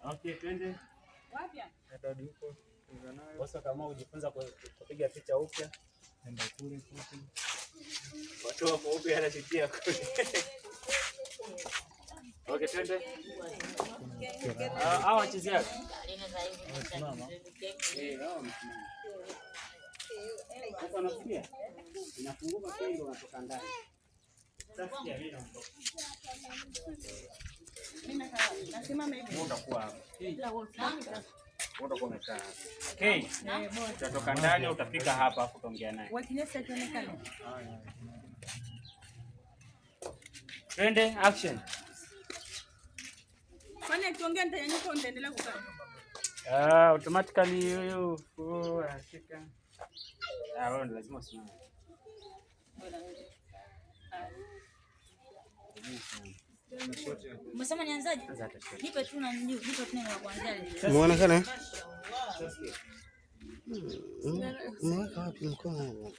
Okay, twende. Wapi? Ndio huko. Sasa kama ujifunza kupiga picha upya, nenda kule kote. Watu wa upya anashikia kule. Okay, twende. Wachezea. Simama. Sasa unasikia? Inafunguka kwa ndio unatoka ndani. Sasa sikia mimi naondoka. Nasimama hivi. Utakuwa hapo. Utakuwa umekaa. Okay. Utatoka ndani utafika hapa hapo utaongea naye. Wakinesa kionekana. Twende action. Kwani akiongea nitanyanyuka nitaendelea kukaa. Automatically ashika. Wewe lazima usimame. Umesema nianzaje? Nipe tu na nipe tu neno la kuanzia. Muonekane. Mweka wapi mkono?